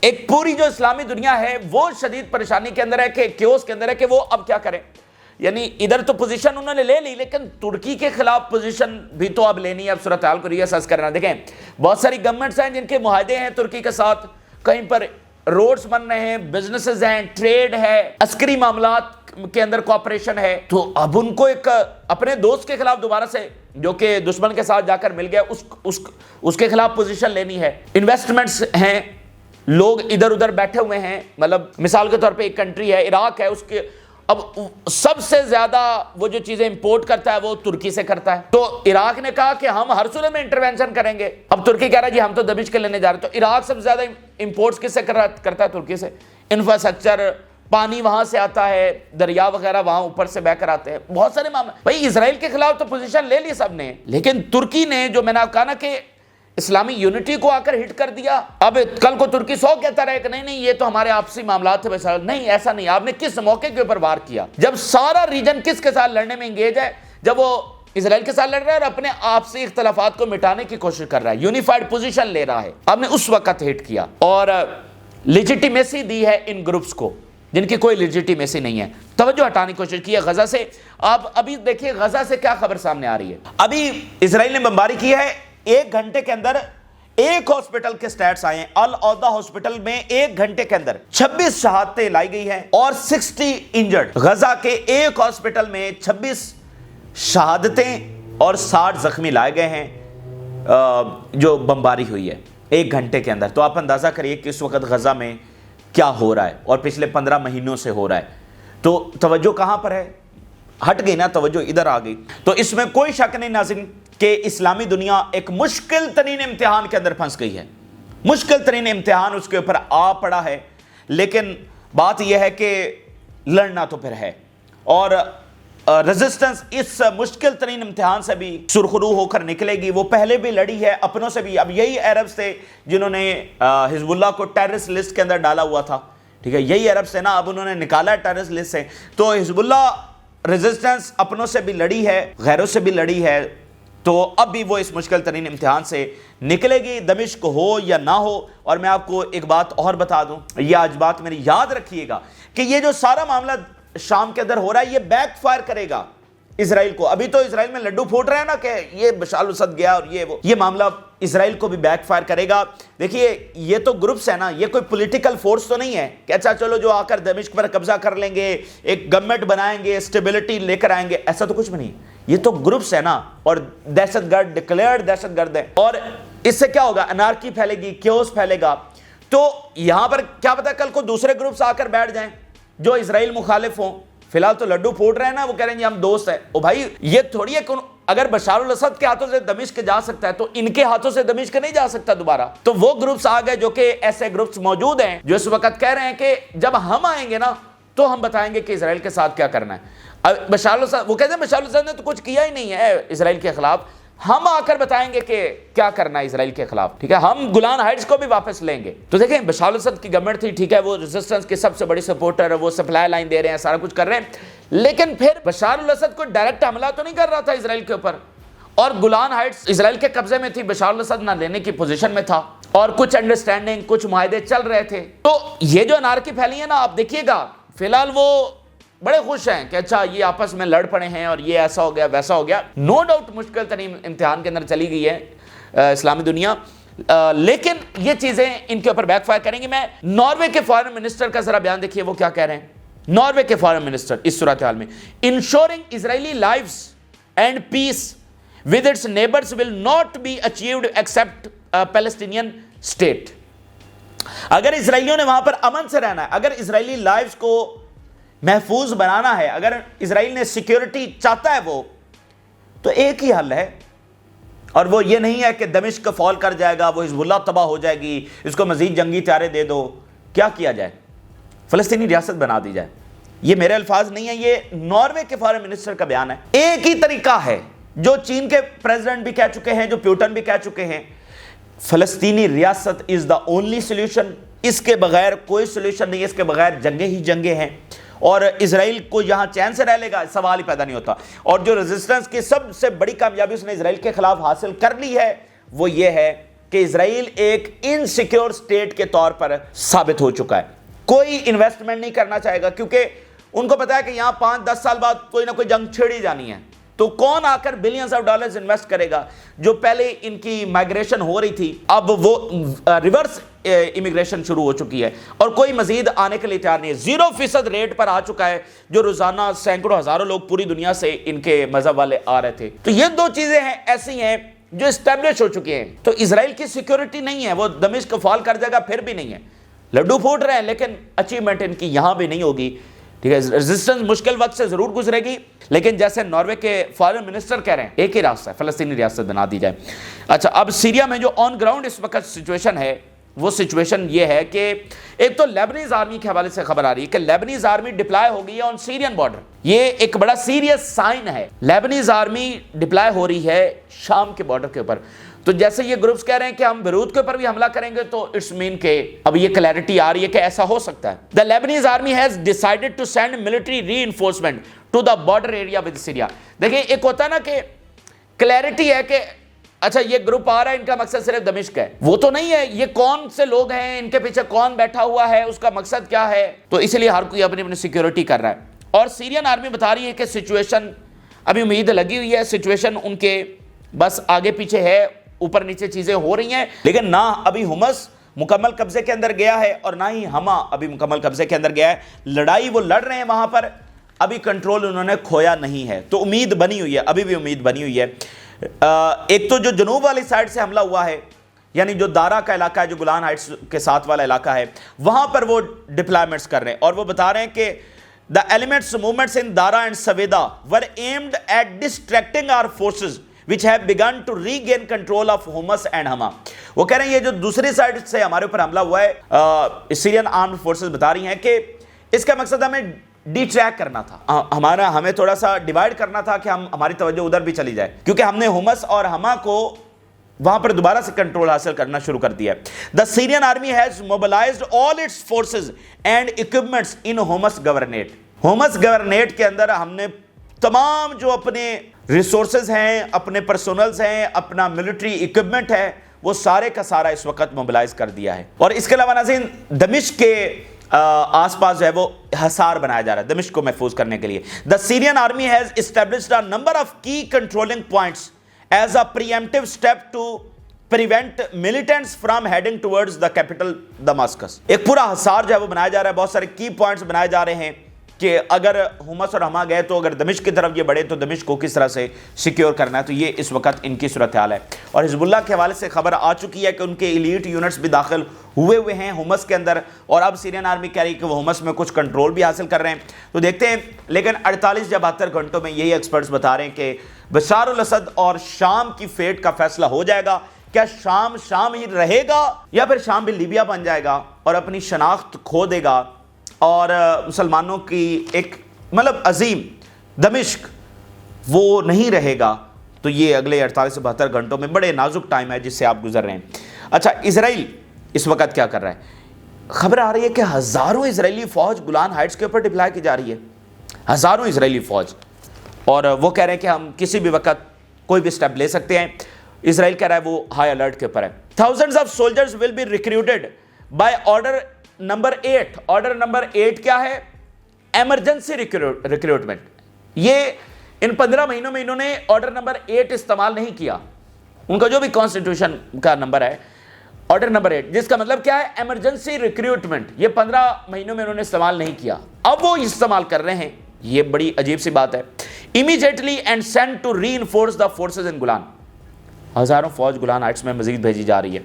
ایک پوری جو اسلامی دنیا ہے وہ شدید پریشانی کے اندر ہے کہ کیوس کے اندر ہے کہ وہ اب کیا کریں. یعنی ادھر تو پوزیشن انہوں نے لے لی, لیکن ترکی کے خلاف پوزیشن بھی تو اب لینی ہے, اب صورتحال کو ری اسیس کرنا. دیکھیں بہت ساری گورنمنٹس ہیں جن کے معاہدے ہیں ترکی کے ساتھ, کہیں پر روڈز بن رہے ہیں, بزنسز ہیں, ٹریڈ ہے, عسکری معاملات کے اندر کوآپریشن ہے. تو اب ان کو ایک اپنے دوست کے خلاف دوبارہ سے, جو کہ دشمن کے ساتھ جا کر مل گیا, اس کے خلاف پوزیشن لینی ہے. انویسٹمنٹس ہیں, لوگ ادھر ادھر بیٹھے ہوئے ہیں. مطلب مثال کے طور پہ ایک کنٹری ہے عراق ہے, اس کے اب سب سے زیادہ وہ جو چیزیں امپورٹ کرتا ہے وہ ترکی سے کرتا ہے. تو عراق نے کہا کہ ہم ہر صورت میں انٹروینشن کریں گے. اب ترکی کہہ رہا ہے جی ہم تو دمشق لینے جا رہے ہیں. تو عراق سب سے زیادہ امپورٹس کس سے کرتا ہے؟ ترکی سے. انفراسٹرکچر, پانی وہاں سے آتا ہے, دریا وغیرہ وہاں اوپر سے بہ کر آتے ہیں, بہت سارے معاملے. بھائی اسرائیل کے خلاف تو پوزیشن لے لی سب نے, لیکن ترکی نے جو میں نے کہا نا کہ اسلامی یونٹی کو آ کر ہٹ کر دیا. اب کل کو ترکی 100 کہتا رہے کہ نہیں یہ تو ہمارے آپسی معاملات تھے. نہیں, ایسا نہیں. آپ نے کس موقع کے اوپر وار کیا؟ جب سارا ریجن کس کے ساتھ لڑنے میں انگیج ہے, جب وہ اسرائیل کے ساتھ لڑ رہا ہے اور اپنے آپسی اختلافات کو مٹانے کی کوشش کر رہا ہے, یونیفائڈ پوزیشن لے رہا ہے. آپ نے اس وقت ہٹ کیا اور لیجیٹیمیسی دی ہے ان گروپس کو جن کی کوئی لیجیٹیمیسی نہیں ہے. توجہ ہٹانے کی کوشش کی ہے غزہ سے. آپ ابھی دیکھیے غزہ سے کیا خبر سامنے آ رہی ہے. ابھی اسرائیل نے بمباری کی ہے, 1 گھنٹے کے اندر ایک ہاسپٹل کے سٹیٹس آئے ہیں. العودہ ہاسپٹل میں 1 گھنٹے کے اندر 26 شہادتیں لائی گئی ہیں اور 60 انجرڈ. غزہ کے ایک ہاسپٹل میں 26 شہادتیں اور 60 زخمی لائے گئے ہیں جو بمباری ہوئی ہے 1 گھنٹے کے اندر. تو آپ اندازہ کریے کہ اس وقت غزہ میں کیا ہو رہا ہے اور پچھلے 15 مہینوں سے ہو رہا ہے. تو توجہ کہاں پر ہے؟ ہٹ گئی نا, توجہ ادھر آ گئی. تو اس میں کوئی شک نہیں ناظرین کہ اسلامی دنیا ایک مشکل ترین امتحان کے اندر پھنس گئی ہے. مشکل ترین امتحان اس کے اوپر آ پڑا ہے, لیکن بات یہ ہے کہ لڑنا تو پھر ہے. اور ریزسٹنس اس مشکل ترین امتحان سے بھی سرخرو ہو کر نکلے گی. وہ پہلے بھی لڑی ہے اپنوں سے بھی. اب یہی عربز تھے جنہوں نے حزب اللہ کو ٹیررسٹ لسٹ کے اندر ڈالا ہوا تھا, ٹھیک ہے, یہی عربز تھے نا, اب انہوں نے نکالا ہے ٹیررسٹ لسٹ سے. تو حزب اللہ ریزسٹنس اپنوں سے بھی لڑی ہے, غیروں سے بھی لڑی ہے. تو اب بھی وہ اس مشکل ترین امتحان سے نکلے گی, دمشق ہو یا نہ ہو. اور میں آپ کو ایک بات اور بتا دوں, یہ آج بات میری یاد رکھیے گا کہ یہ جو سارا معاملہ شام کے اندر ہو رہا ہے یہ بیک فائر کرے گا اسرائیل کو. ابھی تو اسرائیل میں لڈو پھوٹ رہے ہیں نا کہ یہ بشار الاسد گیا اور یہ معاملہ اسرائیل کو بھی بیک فائر کرے گا. دیکھیے یہ تو گروپس ہے نا, یہ کوئی پولیٹیکل فورس تو نہیں ہے کہ اچھا چلو جو آ کر دمشق پر قبضہ کر لیں گے, ایک گورنمنٹ بنائیں گے, اسٹیبلٹی لے کر آئیں گے. ایسا تو کچھ بھی نہیں. یہ تو گروپس ہے نا, اور دہشت گرد ڈکلیئرڈ دہشت گرد ہے. اور اس سے کیا ہوگا؟ انارکی پھیلے گی, کیوس پھیلے گا. تو یہاں پر کیا پتا کل کو دوسرے گروپس آ کر بیٹھ جائیں جو اسرائیل مخالف ہوں. فی الحال تو لڈو پھوٹ رہے ہیں نا, وہ کہہ رہے ہیں جی ہم دوست ہیں. او بھائی یہ تھوڑی ہے کہ اگر بشار الاسد کے ہاتھوں سے دمشق جا سکتا ہے تو ان کے ہاتھوں سے دمشق نہیں جا سکتا دوبارہ. تو وہ گروپس آ گئے جو کہ ایسے گروپس موجود ہیں جو اس وقت کہہ رہے ہیں کہ جب ہم آئیں گے نا تو ہم بتائیں گے کہ اسرائیل کے ساتھ کیا کرنا ہے. بشار الاسد, وہ کہتے ہیں بشار الاسد نے تو کچھ کیا ہی نہیں ہے اسرائیل کے خلاف, ہم آ کر بتائیں گے کہ کیا کرنا ہے اسرائیل کے خلاف. ٹھیک ہے, ہم گولان ہائٹس کو بھی واپس لیں گے. تو دیکھیں بشار الاسد کی گورنمنٹ تھی, ٹھیک ہے, وہ ریزسٹنس کی سب سے بڑی سپورٹر, وہ سپلائی لائن دے رہے ہیں, سارا کچھ کر رہے ہیں, لیکن پھر بشار الاسد کو ڈائریکٹ حملہ تو نہیں کر رہا تھا اسرائیل کے اوپر. اور گولان ہائٹس اسرائیل کے قبضے میں تھی, بشار الاسد نہ لینے کی پوزیشن میں تھا, اور کچھ انڈرسٹینڈنگ, کچھ معاہدے چل رہے تھے. تو یہ جو انارکی پھیلی ہے نا, آپ دیکھیے گا فی الحال وہ بڑے خوش ہیں کہ اچھا یہ آپس میں لڑ پڑے ہیں اور یہ ایسا ہو گیا ویسا ہو گیا. نو ڈاؤٹ مشکل ترین امتحان کے اندر چلی گئی ہے اسلامی دنیا, لیکن یہ چیزیں ان کے اوپر بیک فائر کریں گی. میں ناروے کے فارن منسٹر کا ذرا بیان دیکھیے, وہ کیا کہہ رہے ہیں. ناروے کے فارن منسٹر اس صورتحال میں, insuring Israeli lives and peace with its neighbours will not be achieved except Palestinian state. اگر اسرائیلیوں نے وہاں پر امن سے رہنا ہے, اگر اسرائیلی لائفز کو محفوظ بنانا ہے, اگر اسرائیل نے سیکیورٹی چاہتا ہے وہ, تو ایک ہی حل ہے, اور وہ یہ نہیں ہے کہ دمشق فال کر جائے گا, وہ حزب اللہ تباہ ہو جائے گی, اس کو مزید جنگی طیارے دے دو. کیا کیا جائے؟ فلسطینی ریاست بنا دی جائے. یہ میرے الفاظ نہیں ہیں, یہ ناروے کے فارن منسٹر کا بیان ہے. ایک ہی طریقہ ہے جو چین کے پریزیڈنٹ بھی کہہ چکے ہیں, جو پیوٹن بھی کہہ چکے ہیں, فلسطینی ریاست از دا اونلی سولوشن. اس کے بغیر کوئی سولوشن نہیں ہے, اس کے بغیر جنگیں ہی جنگیں ہیں, اور اسرائیل کو یہاں چین سے رہ لے گا سوال ہی پیدا نہیں ہوتا. اور جو ریزسٹنس کی سب سے بڑی کامیابی اس نے اسرائیل کے خلاف حاصل کر لی ہے وہ یہ ہے کہ اسرائیل ایک انسیکیور سٹیٹ کے طور پر ثابت ہو چکا ہے. کوئی انویسٹمنٹ نہیں کرنا چاہے گا کیونکہ ان کو پتا ہے کہ یہاں 5-10 سال بعد کوئی نہ کوئی جنگ چھڑی جانی ہے. تو کون آ کر بلینز آف ڈالرز انویسٹ کرے گا؟ جو پہلے ان کی مائگریشن ہو رہی تھی اب وہ ریورس امیگریشن شروع ہو چکی ہے اور کوئی مزید آنے کے لیے تیار نہیں ہے. 0% ریٹ پر آ چکا ہے جو روزانہ سینکڑوں ہزاروں لوگ پوری دنیا سے ان کے مذہب والے آ رہے تھے. تو یہ دو چیزیں ہیں ایسی ہیں جو اسٹیبلش ہو چکی ہیں. تو اسرائیل کی سیکیورٹی نہیں ہے, وہ دمشق فال کر جائے گا پھر بھی نہیں ہے. لڈو پھوٹ رہے ہیں لیکن اچیومنٹ ان کی یہاں بھی نہیں ہوگی. ٹھیک ہے, ریزسٹنس مشکل وقت سے ضرور گزرے گی لیکن جیسے ناروے کے فارن منسٹر کہہ رہے ہیں ایک ہی راستہ ہے, فلسطینی ریاست بنا دی جائے. اچھا, اب سیریا میں جو آن گراؤنڈ اس وقت سچویشن ہے وہ سچویشن یہ ہے کہ ایک تو لیبنیز آرمی کے حوالے سے خبر آ رہی ہے کہ لیبنیز آرمی ڈپلائے ہو گئی ہے آن سیرین بارڈر. یہ ایک بڑا سیریس سائن ہے, لیبنیز آرمی ڈپلائے ہو رہی ہے شام کے بارڈر کے اوپر. تو جیسے یہ گروپس کہہ رہے ہیں کہ ہم بیروت کے اوپر بھی حملہ کریں گے تو اٹس مین کہ اب یہ کلیئرٹی آ رہی ہے کہ ایسا ہو سکتا ہے. The Lebanese army has decided to send military reinforcement to the border area with Syria. دیکھیں ایک ہوتا ہے نا کہ کلیئرٹی ہے کہ اچھا یہ گروپ آ رہا ہے, ان کا مقصد صرف دمشق ہے, وہ تو نہیں ہے. یہ کون سے لوگ ہیں, ان کے پیچھے کون بیٹھا ہوا ہے, اس کا مقصد کیا ہے, تو اس لیے ہر کوئی اپنی اپنی سیکیورٹی کر رہا ہے. اور سیرین آرمی بتا رہی ہے کہ سچویشن ابھی امید لگی ہوئی ہے, سچویشن ان کے بس آگے پیچھے ہے, اوپر نیچے چیزیں ہو رہی ہیں لیکن نہ ابھی حماس مکمل قبضے کے اندر گیا ہے اور نہ ہی حما ابھی مکمل قبضے کے اندر گیا ہے. لڑائی وہ لڑ رہے ہیں وہاں پر, ابھی کنٹرول انہوں نے کھویا نہیں ہے. تو امید بنی ہوئی ہے, ابھی بھی امید بنی ہوئی ہے. ایک تو جو جنوب والی سائڈ سے حملہ ہوا ہے یعنی جو دارا کا علاقہ ہے, جو گولان ہائٹس کے ساتھ والا علاقہ ہے, وہاں پر وہ ڈپلائمنٹس کر رہے ہیں اور وہ بتا رہے ہیں کہ the elements movements in Dara and Saveda were aimed at distracting our forces which have begun to regain control of Hamas and Hama. وہ کہہ رہے ہیں یہ جو دوسری سائڈ سے ہمارے اوپر حملہ ہوا ہے, سیرین آرمڈ فورسز بتا رہی ہیں کہ اس کا مقصد ہمیں ڈی ٹریک کرنا تھا, ہمیں تھوڑا سا ڈیوائیڈ کرنا تھا کہ ہماری توجہ ادھر بھی چلی جائے کیونکہ ہم نے حماس اور حما کو وہاں پر دوبارہ سے کنٹرول حاصل کرنا شروع کر دیا ہے. The Syrian army has mobilized all its forces and equipments in Hamas governorate. Hamas governorate کے اندر ہم نے تمام جو اپنے ریسورسز ہیں, اپنے پرسونلز ہیں, اپنا ملٹری اکوپمنٹ ہے, وہ سارے کا سارا اس وقت موبلائز کر دیا ہے. اور اس کے علاوہ ناظرین دمشق کے آس پاس جو ہے وہ حصار بنایا جا رہا ہے دمشق کو محفوظ کرنے کے لیے. The Syrian army has established a number of key controlling points as a preemptive step to prevent militants from heading towards the capital Damascus. ایک پورا حصار جو ہے وہ بنایا جا رہا ہے, بہت سارے کی پوائنٹس بنائے جا رہے ہیں کہ اگر حماس اور حما گئے تو اگر دمشق کی طرف یہ بڑھے تو دمشق کو کس طرح سے سیکیور کرنا ہے. تو یہ اس وقت ان کی صورتحال ہے. اور حزب اللہ کے حوالے سے خبر آ چکی ہے کہ ان کے ایلیٹ یونٹس بھی داخل ہوئے ہیں حماس کے اندر, اور اب سیرین آرمی کہہ رہی ہے کہ وہ حماس میں کچھ کنٹرول بھی حاصل کر رہے ہیں. تو دیکھتے ہیں, لیکن 48 یا 72 گھنٹوں میں یہی ایکسپرٹس بتا رہے ہیں کہ بشار الاسد اور شام کی فیٹ کا فیصلہ ہو جائے گا. کیا شام ہی رہے گا یا پھر شام بھی لیبیا بن جائے گا اور اپنی شناخت کھو دے گا اور مسلمانوں کی ایک مطلب عظیم دمشق وہ نہیں رہے گا. تو یہ اگلے 48 سے 72 گھنٹوں میں بڑے نازک ٹائم ہے جس سے آپ گزر رہے ہیں. اچھا, اسرائیل اس وقت کیا کر رہا ہے؟ خبر آ رہی ہے کہ ہزاروں اسرائیلی فوج گولان ہائٹس کے اوپر ڈپلائی کی جا رہی ہے, ہزاروں اسرائیلی فوج, اور وہ کہہ رہے ہیں کہ ہم کسی بھی وقت کوئی بھی سٹیپ لے سکتے ہیں. اسرائیل کہہ رہا ہے وہ ہائی الرٹ کے اوپر ہے. Thousands of soldiers will be recruited by order number 8. Order number 8 کیا ہے؟ Emergency recruitment. یہ ان 15 مہینوں میں انہوں نے آرڈر نمبر 8 استعمال نہیں کیا, ان کا جو بھی کانسٹیٹیوشن کا نمبر ہے آرڈر نمبر 8, جس کا مطلب کیا ہے؟ Emergency recruitment. یہ 15 مہینوں میں انہوں نے استعمال نہیں کیا, اب وہ استعمال کر رہے ہیں. یہ بڑی عجیب سی بات ہے. Immediately and sent to reinforce the forces in Golan. ہزاروں فوج گولان ہائٹس میں مزید بھیجی جا رہی ہے.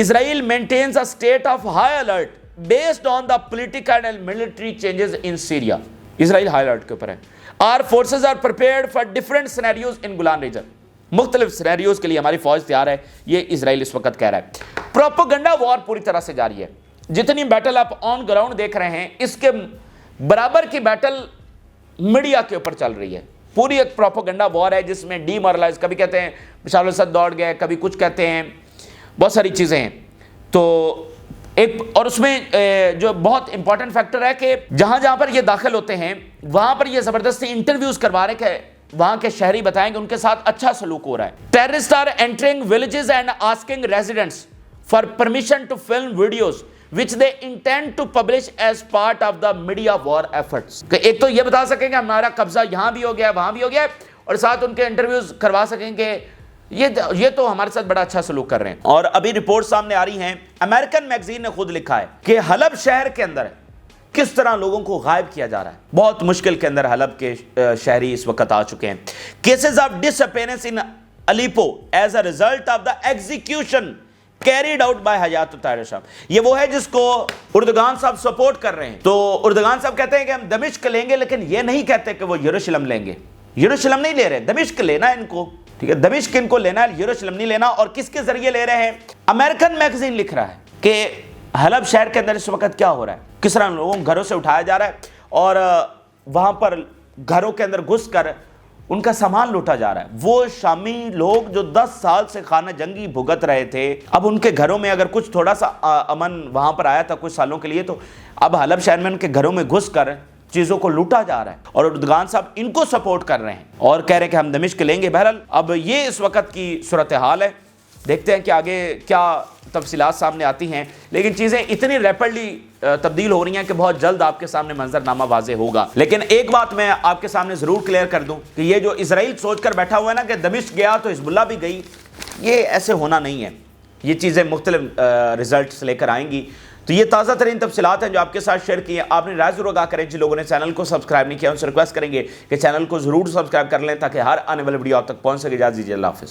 Israel maintains a state of high alert based on the political and military changes in Syria. Israel high alert کے اوپر ہے. Our forces are prepared for different scenarios in Golan region. مختلف سینیریوز کے لیے ہماری فوج تیار ہے, یہ اسرائیل اس وقت کہہ رہا ہے. پروپیگنڈا وار پوری طرح سے جاری ہے. جتنی بیٹل آپ آن گراؤنڈ دیکھ رہے ہیں اس کے برابر کی بیٹل میڈیا کے اوپر چل رہی ہے. پوری ایک پروپیگنڈا وار ہے جس میں ڈی مورلائز, کبھی کہتے ہیں بشار الاسد دوڑ گئے, کبھی کچھ کہتے ہیں, بہت ساری چیزیں ہیں. تو ایک اور اس میں جو بہت امپورٹنٹ فیکٹر ہے کہ جہاں جہاں پر یہ داخل ہوتے ہیں وہاں پر یہ زبردستی انٹرویوز کروا رہے کہ وہاں کے شہری بتائیں کہ ان کے ساتھ اچھا سلوک ہو رہا ہے. Terrorist are entering villages and asking residents for permission to film videos which they intend to publish as part of the media war efforts. کہ ایک تو یہ بتا سکیں کہ ہمارا قبضہ یہاں بھی ہو گیا ہے وہاں بھی ہو گیا ہے, اور ساتھ ان کے انٹرویوز کروا سکیں کہ یہ تو ہمارے ساتھ بڑا اچھا سلوک کر رہے ہیں. اور ابھی رپورٹ سامنے آ رہی ہیں, امریکن میگزین نے خود لکھا ہے کہ حلب شہر کے اندر کس طرح لوگوں کو غائب کیا جا رہا ہے. بہت مشکل کے اندر حلب کے شہری اس وقت آ چکے ہیں. Cases of disappearance in Aleppo as a result of the execution carried out by حیات الطاہر شام. یہ وہ ہے جس کو اردگان صاحب سپورٹ کر رہے ہیں. تو اردگان صاحب کہتے ہیں کہ ہم دمشق لیں گے, لیکن یہ نہیں کہتے کہ وہ یروشلم لیں گے. یروشلم نہیں لے رہے, دمشق لینا ہے ان کو, ٹھیک ہے, دمشق ان کو لینا ہے, یروشلم نہیں لینا. اور کس کے ذریعے لے رہے ہیں؟ امریکن میگزین لکھ رہا ہے کہ حلب شہر کے اندر اس وقت کیا ہو رہا ہے, کس طرح لوگوں کو گھروں سے اٹھایا جا رہا ہے اور وہاں پر گھروں کے اندر گھس کر ان کا سامان لوٹا جا رہا ہے. وہ شامی لوگ جو 10 سال سے خانہ جنگی بھگت رہے تھے, اب ان کے گھروں میں اگر کچھ تھوڑا سا امن وہاں پر آیا تھا کچھ سالوں کے لیے, تو اب حلب شہر میں ان کے گھروں میں گھس کر چیزوں کو لوٹا جا رہا ہے. اور اردگان صاحب ان کو سپورٹ کر رہے ہیں اور کہہ رہے ہیں کہ ہم دمشق لیں گے. بہرحال اب یہ اس وقت کی صورتحال ہے, دیکھتے ہیں کہ آگے کیا تفصیلات سامنے آتی ہیں. لیکن چیزیں اتنی ریپڈلی تبدیل ہو رہی ہیں کہ بہت جلد آپ کے سامنے منظرنامہ واضح ہوگا. لیکن ایک بات میں آپ کے سامنے ضرور کلیئر کر دوں کہ یہ جو اسرائیل سوچ کر بیٹھا ہوا ہے نا کہ دمشق گیا تو حزب اللہ بھی گئی, یہ ایسے ہونا نہیں ہے. یہ چیزیں مختلف ریزلٹس لے کر آئیں گی. تو یہ تازہ ترین تفصیلات ہیں جو آپ کے ساتھ شیئر کی ہیں. آپ نے رائے ضرور آگاہ کریں. جن لوگوں نے چینل کو سبسکرائب نہیں کیا ان سے ریکویسٹ کریں گے کہ چینل کو ضرور سبسکرائب کر لیں تاکہ ہر آنے والی ویڈیو آپ تک پہنچ سکے. اجازت دیجیے, اللہ حافظ.